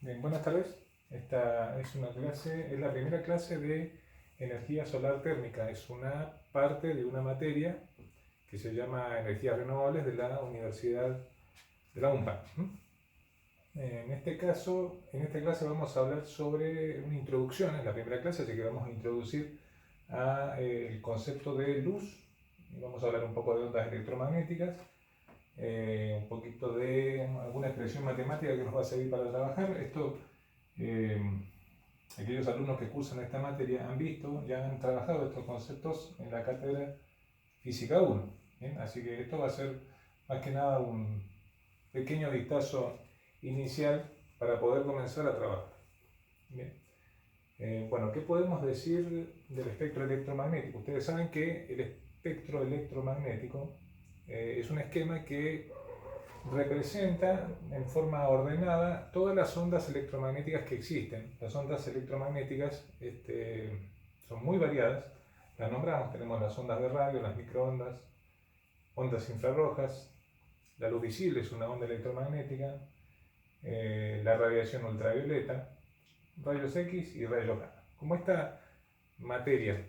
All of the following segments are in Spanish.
Bien, buenas tardes. Esta es una clase, es la primera clase de energía solar térmica. Es una parte de una materia que se llama energías renovables de la Universidad de la UNPA. En este caso, en esta clase vamos a hablar sobre una introducción, es la primera clase, así que vamos a introducir el concepto de luz. Vamos a hablar un poco de ondas electromagnéticas, un poquito de alguna expresión matemática que nos va a servir para trabajar. Aquellos alumnos que cursan esta materia han visto, ya han trabajado estos conceptos en la cátedra Física 1. ¿Bien? Así que esto va a ser más que nada un pequeño vistazo inicial para poder comenzar a trabajar. Bien. Bueno, ¿qué podemos decir del espectro electromagnético? Ustedes saben que el espectro electromagnético es un esquema que representa en forma ordenada todas las ondas electromagnéticas que existen. Las ondas electromagnéticas son muy variadas, las nombramos, tenemos las ondas de radio, las microondas, ondas infrarrojas, la luz visible es una onda electromagnética, la radiación ultravioleta, rayos X y rayos gamma. Como esta materia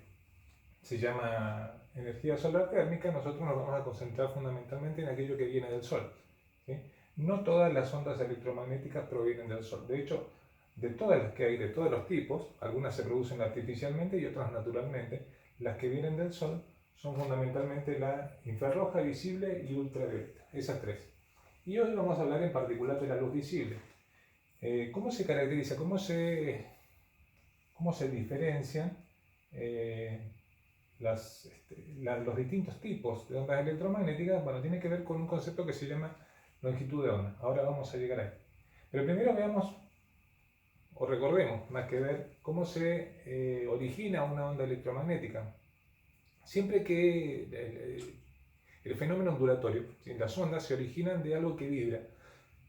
se llama energía solar térmica, nosotros nos vamos a concentrar fundamentalmente en aquello que viene del Sol. ¿Sí? No todas las ondas electromagnéticas provienen del Sol. De hecho, de todas las que hay, de todos los tipos, algunas se producen artificialmente y otras naturalmente, las que vienen del Sol son fundamentalmente la infrarroja, visible y ultravioleta. Esas tres. Y hoy vamos a hablar en particular de la luz visible. ¿Cómo se caracteriza? ¿Cómo se diferencian los distintos tipos de ondas electromagnéticas? Bueno, tiene que ver con un concepto que se llama longitud de onda. Ahora vamos a llegar ahí. Pero primero veamos, o recordemos, más que ver, cómo se origina una onda electromagnética. Siempre que el fenómeno ondulatorio, las ondas se originan de algo que vibra.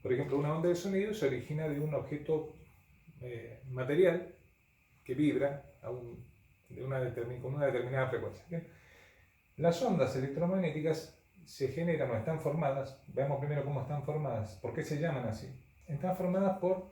Por ejemplo, una onda de sonido se origina de un objeto material que vibra con una determinada frecuencia. ¿Bien? Las ondas electromagnéticas se generan o están formadas, veamos primero cómo están formadas, ¿por qué se llaman así? Están formadas por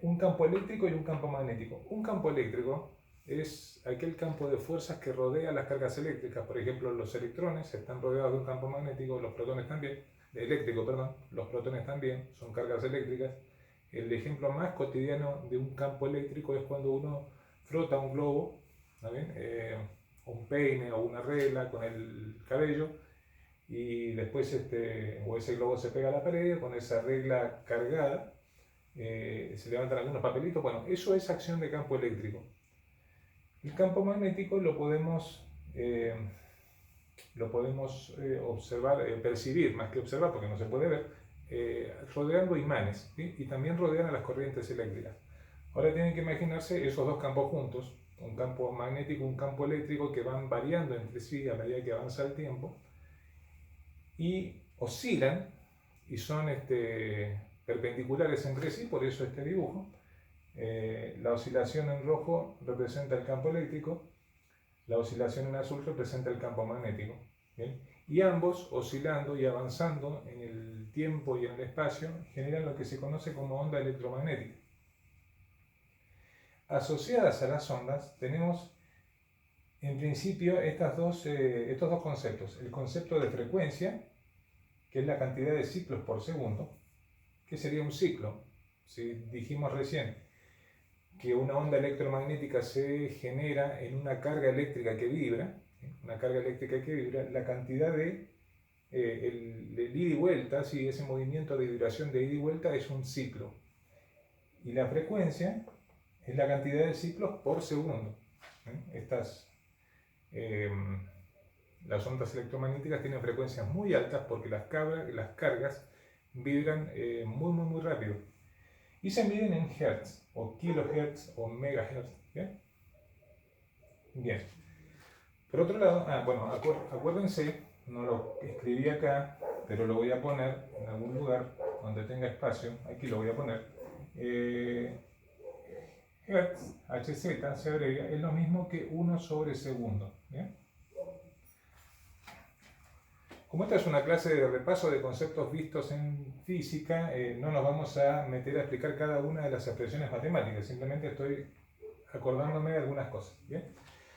un campo eléctrico y un campo magnético. Un campo eléctrico es aquel campo de fuerzas que rodea las cargas eléctricas. Por ejemplo, los electrones están rodeados de un campo magnético, los protones también, eléctrico, perdón, los protones también son cargas eléctricas. El ejemplo más cotidiano de un campo eléctrico es cuando uno frota un globo, un peine o una regla con el cabello, y después o ese globo se pega a la pared con esa regla cargada, se levantan algunos papelitos. Bueno, eso es acción de campo eléctrico. El campo magnético lo podemos observar, percibir, más que observar porque no se puede ver, rodeando imanes, ¿sí? Y también rodean a las corrientes eléctricas. Ahora tienen que imaginarse esos dos campos juntos, un campo magnético y un campo eléctrico que van variando entre sí a medida que avanza el tiempo y oscilan y son perpendiculares entre sí, por eso este dibujo. La oscilación en rojo representa el campo eléctrico, la oscilación en azul representa el campo magnético. ¿Bien? Y ambos, oscilando y avanzando en el tiempo y en el espacio, generan lo que se conoce como onda electromagnética. Asociadas a las ondas tenemos en principio estos dos conceptos. El concepto de frecuencia, que es la cantidad de ciclos por segundo. ¿Qué sería un ciclo? Si dijimos recién que una onda electromagnética se genera en una carga eléctrica que vibra, la cantidad de el ida y vuelta, sí, ese movimiento de vibración de ida y vuelta es un ciclo. Y la frecuencia es la cantidad de ciclos por segundo. Las ondas electromagnéticas tienen frecuencias muy altas porque las cargas vibran muy rápido. Y se miden en hertz, o kilohertz, o megahertz. ¿Bien? Bien. Por otro lado, acuérdense, no lo escribí acá, pero lo voy a poner en algún lugar donde tenga espacio. Aquí lo voy a poner. Hertz, Hz, se abrevia, es lo mismo que 1 sobre segundo. ¿Bien? Como esta es una clase de repaso de conceptos vistos en física, no nos vamos a meter a explicar cada una de las expresiones matemáticas, simplemente estoy acordándome de algunas cosas. ¿Bien?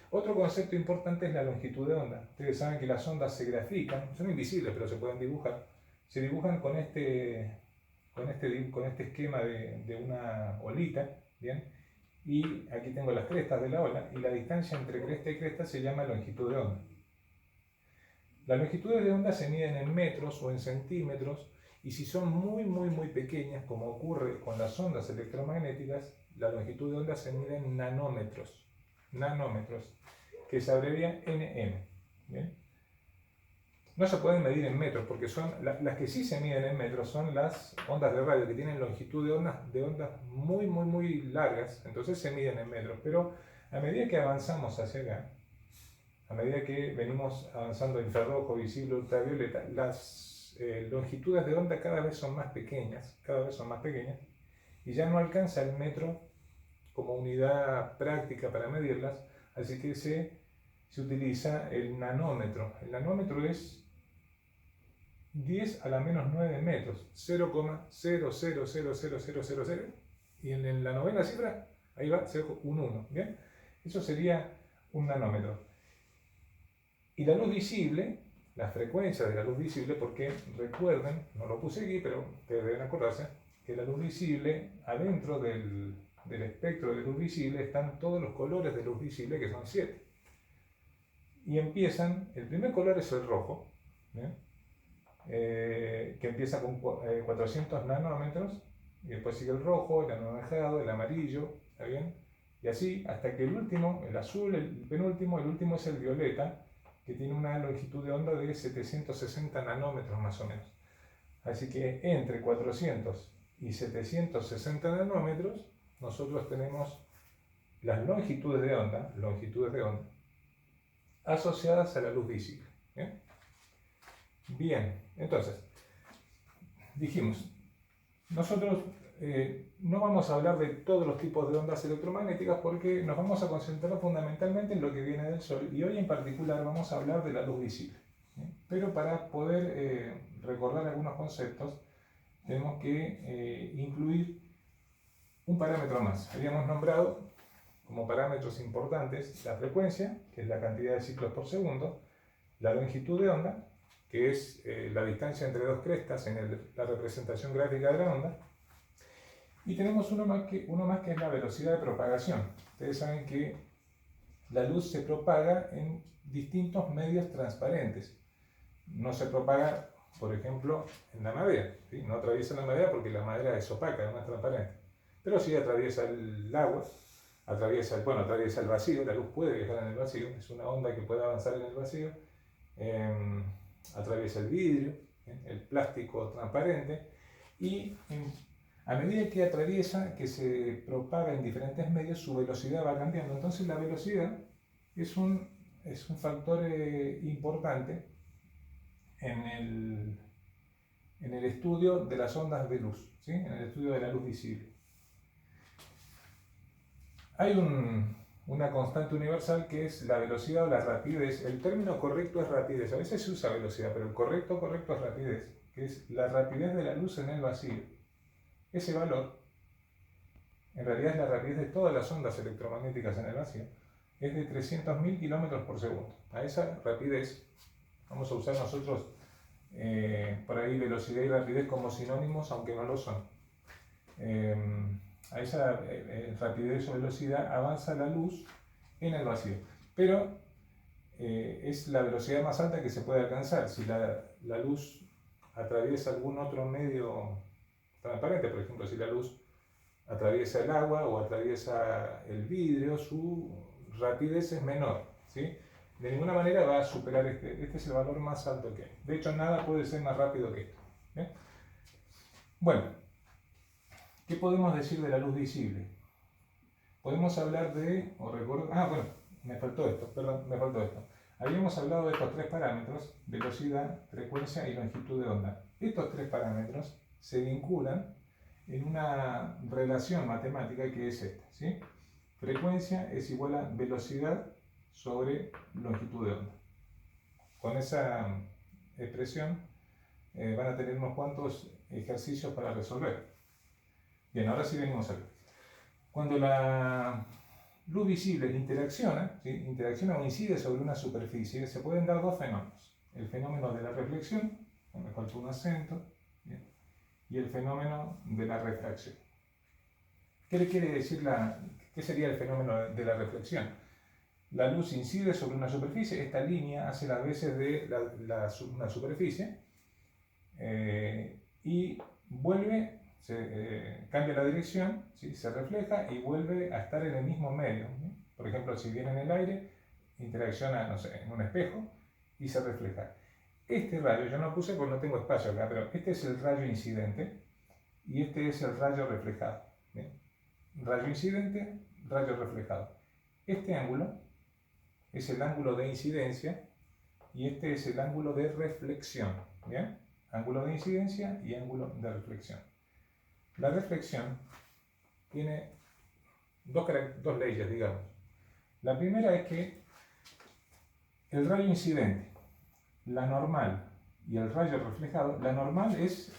Otro concepto importante es la longitud de onda. Ustedes saben que las ondas se grafican, son invisibles pero se pueden dibujar. Se dibujan con este esquema de una olita, ¿bien? Y aquí tengo las crestas de la ola, y la distancia entre cresta y cresta se llama longitud de onda. Las longitudes de onda se miden en metros o en centímetros, y si son muy pequeñas, como ocurre con las ondas electromagnéticas, la longitud de onda se mide en nanómetros, que se abrevia NM. ¿Bien? No se pueden medir en metros, porque son las que sí se miden en metros son las ondas de radio, que tienen longitud de ondas muy largas, entonces se miden en metros. Pero a medida que avanzamos hacia acá, a medida que venimos avanzando infrarrojo, visible, ultravioleta, las longitudes de onda cada vez son más pequeñas, y ya no alcanza el metro como unidad práctica para medirlas, así que se utiliza el nanómetro. El nanómetro es 10 a la menos 9 metros, 0,000000, y en la novena cifra, ahí va, un 1, ¿bien? Eso sería un nanómetro. Y la luz visible, la frecuencia de la luz visible, porque recuerden, no lo puse aquí, pero ustedes deben acordarse, que la luz visible, adentro del espectro de luz visible, están todos los colores de luz visible, que son 7. Y empiezan, el primer color es el rojo, ¿bien? Que empieza con 400 nanómetros, y después sigue el rojo, el anaranjado, el amarillo, ¿está bien? Y así hasta que el último, el azul, el penúltimo, el último es el violeta, que tiene una longitud de onda de 760 nanómetros más o menos. Así que entre 400 y 760 nanómetros nosotros tenemos las longitudes de onda asociadas a la luz visible. ¿Bien? Bien, entonces, dijimos, nosotros no vamos a hablar de todos los tipos de ondas electromagnéticas porque nos vamos a concentrar fundamentalmente en lo que viene del Sol, y hoy en particular vamos a hablar de la luz visible. Pero para poder recordar algunos conceptos tenemos que incluir un parámetro más. Habíamos nombrado como parámetros importantes la frecuencia, que es la cantidad de ciclos por segundo, la longitud de onda, que es la distancia entre dos crestas en la representación gráfica de la onda, y tenemos uno más que es la velocidad de propagación. Ustedes saben que la luz se propaga en distintos medios transparentes. No se propaga, por ejemplo, en la madera, ¿sí? No atraviesa la madera porque la madera es opaca, no es transparente. Pero sí atraviesa el agua, atraviesa el vacío, la luz puede viajar en el vacío, es una onda que puede avanzar en el vacío. Atraviesa el vidrio, el plástico transparente, y a medida que atraviesa, que se propaga en diferentes medios, su velocidad va cambiando. Entonces la velocidad es un factor importante en el estudio de las ondas de luz, ¿sí? En el estudio de la luz visible. Hay una constante universal que es la velocidad o la rapidez. El término correcto es rapidez. A veces se usa velocidad, pero el correcto es rapidez, que es la rapidez de la luz en el vacío. Ese valor, en realidad es la rapidez de todas las ondas electromagnéticas en el vacío, es de 300.000 kilómetros por segundo. A esa rapidez vamos a usar nosotros por ahí velocidad y rapidez como sinónimos, aunque no lo son. A esa rapidez o velocidad avanza la luz en el vacío, pero es la velocidad más alta que se puede alcanzar. Si la luz atraviesa algún otro medio transparente, por ejemplo, si la luz atraviesa el agua o atraviesa el vidrio, su rapidez es menor, ¿sí? De ninguna manera va a superar este es el valor más alto que hay. De hecho, nada puede ser más rápido que esto. ¿Bien? Bueno, ¿qué podemos decir de la luz visible? Podemos hablar de, me faltó esto. Habíamos hablado de estos tres parámetros: velocidad, frecuencia y longitud de onda. Estos tres parámetros se vinculan en una relación matemática que es esta, ¿sí? Frecuencia es igual a velocidad sobre longitud de onda. Con esa expresión, van a tener unos cuantos ejercicios para resolver. Bien, ahora sí venimos a ver. Cuando la luz visible interacciona, ¿sí? Interacciona o incide sobre una superficie, se pueden dar dos fenómenos. El fenómeno de la reflexión, me falta un acento, ¿bien? Y el fenómeno de la refracción. ¿Qué le quiere decir qué sería el fenómeno de la reflexión? La luz incide sobre una superficie, esta línea hace las veces de una superficie y vuelve, cambia la dirección, ¿sí? Se refleja y vuelve a estar en el mismo medio, ¿sí? Por ejemplo, si viene en el aire, interacciona, no sé, en un espejo y se refleja. Este rayo, yo no puse porque no tengo espacio acá, pero este es el rayo incidente y este es el rayo reflejado, ¿bien? Rayo incidente, rayo reflejado. Este ángulo es el ángulo de incidencia y este es el ángulo de reflexión, ¿bien? Ángulo de incidencia y ángulo de reflexión. La reflexión tiene dos leyes, digamos. La primera es que el rayo incidente, la normal y el rayo reflejado, la normal es,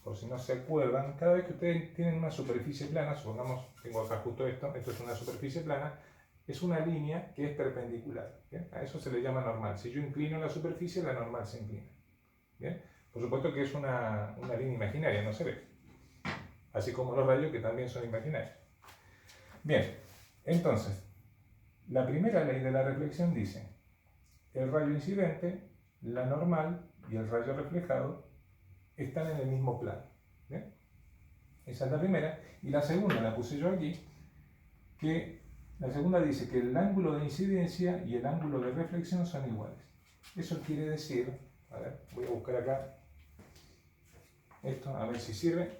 por si no se acuerdan, cada vez que ustedes tienen una superficie plana, supongamos, tengo acá justo esto es una superficie plana, es una línea que es perpendicular, ¿bien? A eso se le llama normal. Si yo inclino la superficie, la normal se inclina, ¿bien? Por supuesto que es una línea imaginaria, no se ve. Así como los rayos que también son imaginarios. Bien, entonces, la primera ley de la reflexión dice, el rayo incidente, la normal y el rayo reflejado están en el mismo plano. ¿Bien? Esa es la primera. Y la segunda la puse yo aquí, que la segunda dice que el ángulo de incidencia y el ángulo de reflexión son iguales. Eso quiere decir, a ver, voy a buscar acá esto, a ver si sirve.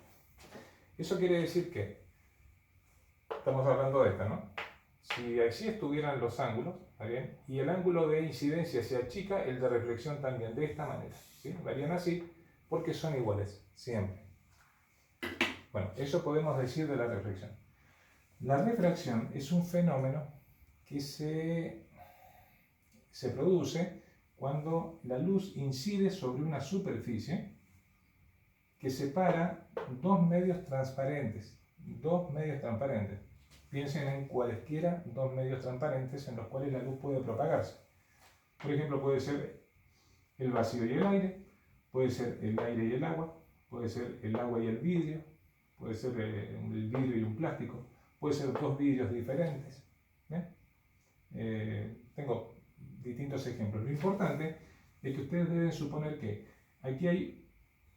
Eso quiere decir que, estamos hablando de esta, ¿no? Si así estuvieran los ángulos, ¿está bien? Y el ángulo de incidencia se achica, el de reflexión también, de esta manera, ¿sí? Varían así porque son iguales, siempre. Bueno, eso podemos decir de la reflexión. La refracción es un fenómeno que se produce cuando la luz incide sobre una superficie que separa dos medios transparentes. Piensen en cualesquiera dos medios transparentes en los cuales la luz puede propagarse. Por ejemplo, puede ser el vacío y el aire, puede ser el aire y el agua, puede ser el agua y el vidrio, puede ser el vidrio y un plástico, puede ser dos vidrios diferentes. Tengo distintos ejemplos. Lo importante es que ustedes deben suponer que aquí hay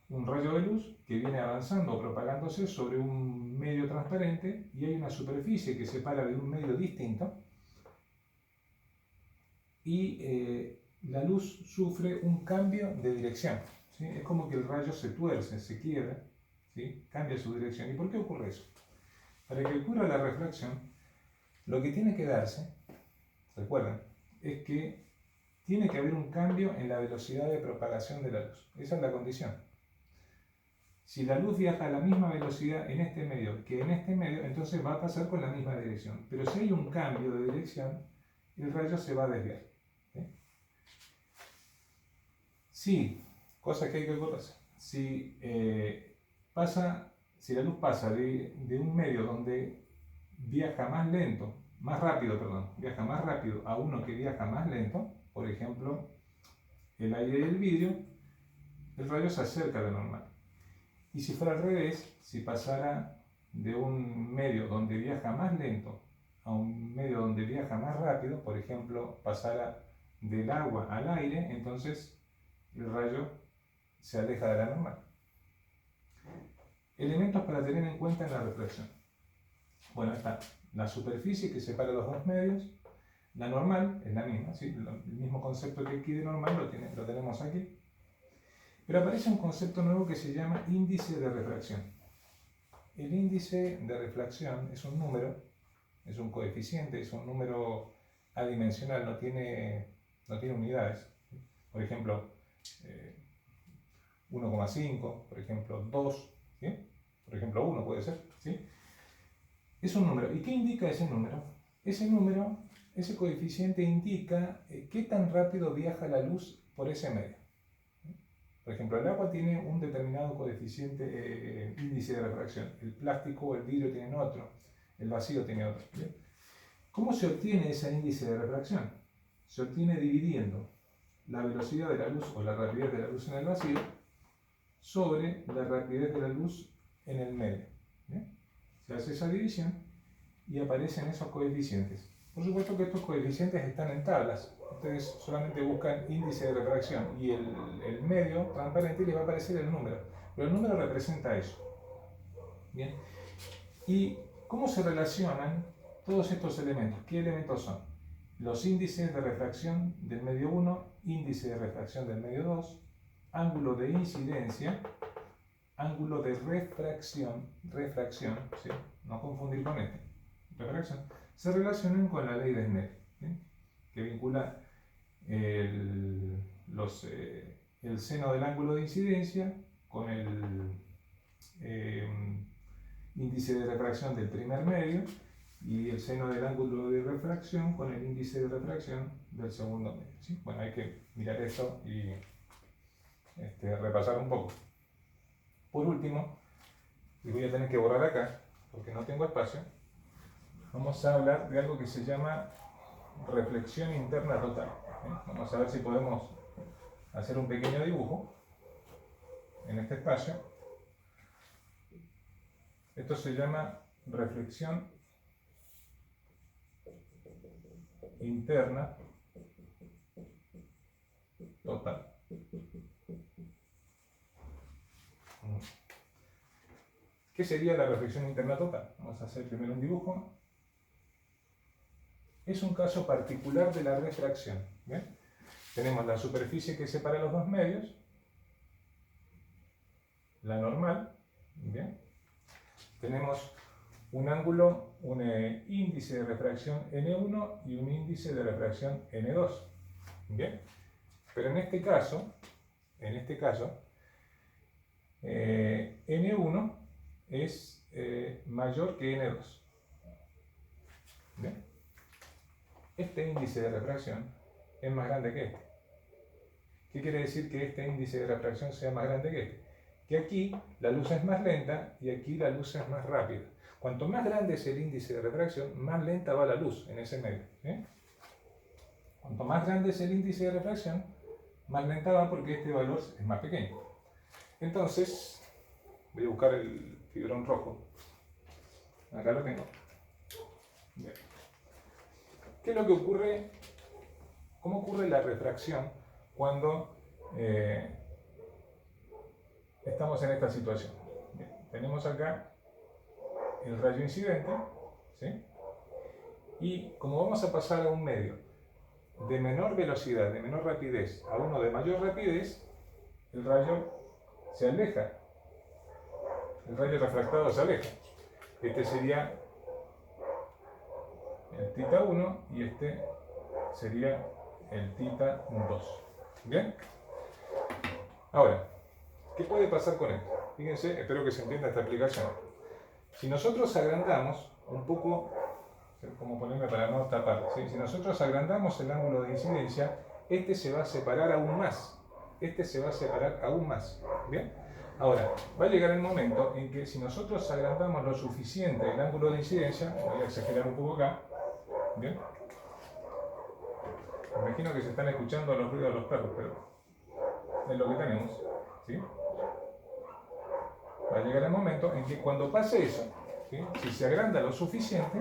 un rayo de luz que viene avanzando o propagándose sobre un medio transparente y hay una superficie que separa de un medio distinto y la luz sufre un cambio de dirección, ¿sí? Es como que el rayo se tuerce, se quiebra, ¿sí? Cambia su dirección. ¿Y por qué ocurre eso? Para que ocurra la refracción, lo que tiene que darse, recuerden, es que tiene que haber un cambio en la velocidad de propagación de la luz. Esa es la condición. Si la luz viaja a la misma velocidad en este medio que en este medio, entonces va a pasar con la misma dirección. Pero si hay un cambio de dirección, el rayo se va a desviar. ¿Sí? Sí, cosa que hay que conocer. Si la luz pasa de un medio donde viaja viaja más rápido a uno que viaja más lento, por ejemplo, el aire y el vidrio, el rayo se acerca a la normal. Y si fuera al revés, si pasara de un medio donde viaja más lento a un medio donde viaja más rápido, por ejemplo, pasara del agua al aire, entonces el rayo se aleja de la normal. Elementos para tener en cuenta en la reflexión. Bueno, está la superficie que separa los dos medios. La normal es la misma, ¿sí? El mismo concepto que aquí de normal lo tenemos aquí. Pero aparece un concepto nuevo que se llama índice de refracción. El índice de refracción es un número, es un coeficiente, es un número adimensional, no tiene unidades. Por ejemplo, 1,5, por ejemplo 2, ¿sí? Por ejemplo 1 puede ser, ¿sí? Es un número. ¿Y qué indica ese número? Ese coeficiente indica qué tan rápido viaja la luz por ese medio. Por ejemplo, el agua tiene un determinado coeficiente, índice de refracción. El plástico o el vidrio tienen otro. El vacío tiene otro. ¿Bien? ¿Cómo se obtiene ese índice de refracción? Se obtiene dividiendo la velocidad de la luz o la rapidez de la luz en el vacío sobre la rapidez de la luz en el medio. ¿Bien? Se hace esa división y aparecen esos coeficientes. Por supuesto que estos coeficientes están en tablas. Ustedes solamente buscan índice de refracción y el medio transparente y les va a aparecer el número. Pero el número representa eso. Bien. ¿Y cómo se relacionan todos estos elementos? ¿Qué elementos son? Los índices de refracción del medio 1, índice de refracción del medio 2, ángulo de incidencia, ángulo de refracción, ¿sí? No confundir con este, refracción, se relacionan con la ley de Snell, ¿sí? Que vincula el seno del ángulo de incidencia con el índice de refracción del primer medio y el seno del ángulo de refracción con el índice de refracción del segundo medio, ¿sí? Bueno, hay que mirar esto y repasar un poco. Por último, y voy a tener que borrar acá porque no tengo espacio, vamos a hablar de algo que se llama reflexión interna total. Vamos a ver si podemos hacer un pequeño dibujo en este espacio. Esto se llama reflexión interna total. ¿Qué sería la reflexión interna total? Vamos a hacer primero un dibujo. Es un caso particular de la refracción. ¿Bien? Tenemos la superficie que separa los dos medios, la normal. ¿Bien? Tenemos un ángulo, un índice de refracción N1 y un índice de refracción N2. ¿Bien? Pero en este caso, N1 es mayor que N2. ¿Bien? Este índice de refracción es más grande que este. ¿Qué quiere decir que este índice de refracción sea más grande que este? Que aquí la luz es más lenta y aquí la luz es más rápida. Cuanto más grande es el índice de refracción, más lenta va la luz en ese medio. ¿Sí? Cuanto más grande es el índice de refracción, más lenta va porque este valor es más pequeño. Entonces, voy a buscar el fibrón rojo. Acá lo tengo. Bien. ¿Qué es lo que ocurre? ¿Cómo ocurre la refracción cuando estamos en esta situación? Bien, tenemos acá el rayo incidente, ¿sí? Y como vamos a pasar a un medio de menor velocidad, de menor rapidez, a uno de mayor rapidez, el rayo se aleja. El rayo refractado se aleja. Este sería el θ 1 y este sería el θ 2. ¿Bien? Ahora, ¿qué puede pasar con esto? Fíjense, espero que se entienda esta explicación. Si nosotros agrandamos un poco, como ponerme para no tapar, ¿sí? Si nosotros agrandamos el ángulo de incidencia, este se va a separar aún más. Este se va a separar aún más. ¿Bien? Ahora, va a llegar el momento en que si nosotros agrandamos lo suficiente el ángulo de incidencia, voy a exagerar un poco acá, ¿bien? Me imagino que se están escuchando los ruidos de los perros, pero es lo que tenemos, ¿sí? Va a llegar el momento en que cuando pase eso, ¿sí? Si se agranda lo suficiente,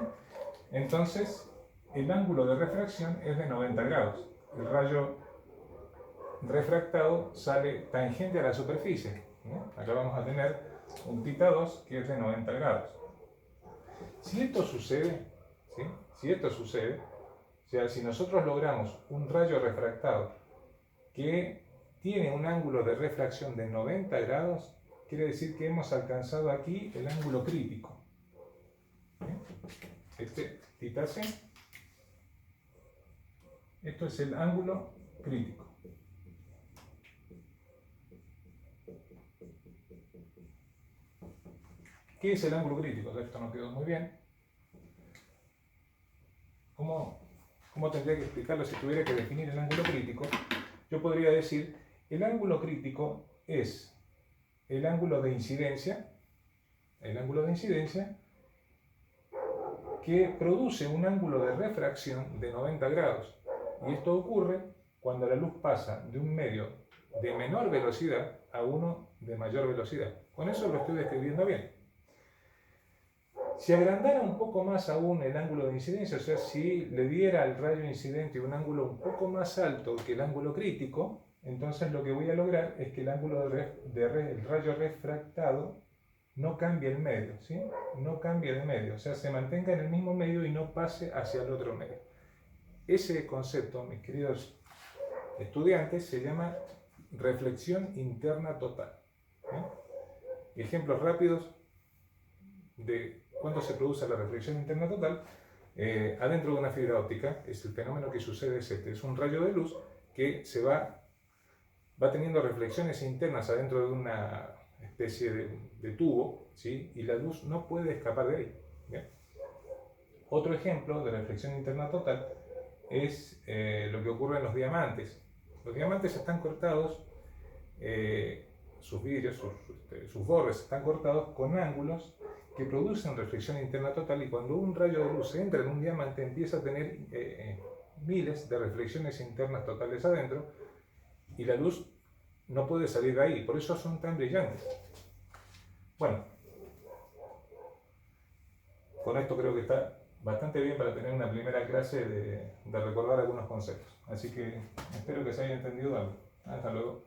entonces el ángulo de refracción es de 90 grados. El rayo refractado sale tangente a la superficie. Acá vamos a tener un θ 2 que es de 90 grados. Si esto sucede, ¿sí? O sea, si nosotros logramos un rayo refractado que tiene un ángulo de refracción de 90 grados, quiere decir que hemos alcanzado aquí el ángulo crítico. Este θ c, esto es el ángulo crítico. ¿Qué es el ángulo crítico? Esto no quedó muy bien. ¿Cómo tendría que explicarlo si tuviera que definir el ángulo crítico? Yo podría decir, el ángulo crítico es el ángulo de incidencia, que produce un ángulo de refracción de 90 grados. Y esto ocurre cuando la luz pasa de un medio de menor velocidad a uno de mayor velocidad. Con eso lo estoy describiendo bien. Si agrandara un poco más aún el ángulo de incidencia, o sea, si le diera al rayo incidente un ángulo un poco más alto que el ángulo crítico, entonces lo que voy a lograr es que el ángulo del rayo refractado no cambie el medio, ¿sí? No cambie de medio, o sea, se mantenga en el mismo medio y no pase hacia el otro medio. Ese concepto, mis queridos estudiantes, se llama reflexión interna total. Ejemplos rápidos de cuándo se produce la reflexión interna total. Adentro de una fibra óptica, es el fenómeno que sucede es un rayo de luz que se va teniendo reflexiones internas adentro de una especie de tubo, ¿sí? Y la luz no puede escapar de ahí. ¿Bien? Otro ejemplo de reflexión interna total es lo que ocurre en los diamantes. Los diamantes están cortados, sus vidrios, sus bordes están cortados con ángulos que producen reflexión interna total, y cuando un rayo de luz entra en un diamante empieza a tener miles de reflexiones internas totales adentro, y la luz no puede salir de ahí, por eso son tan brillantes. Bueno, con esto creo que está bastante bien para tener una primera clase de recordar algunos conceptos. Así que espero que se haya entendido algo. Hasta luego.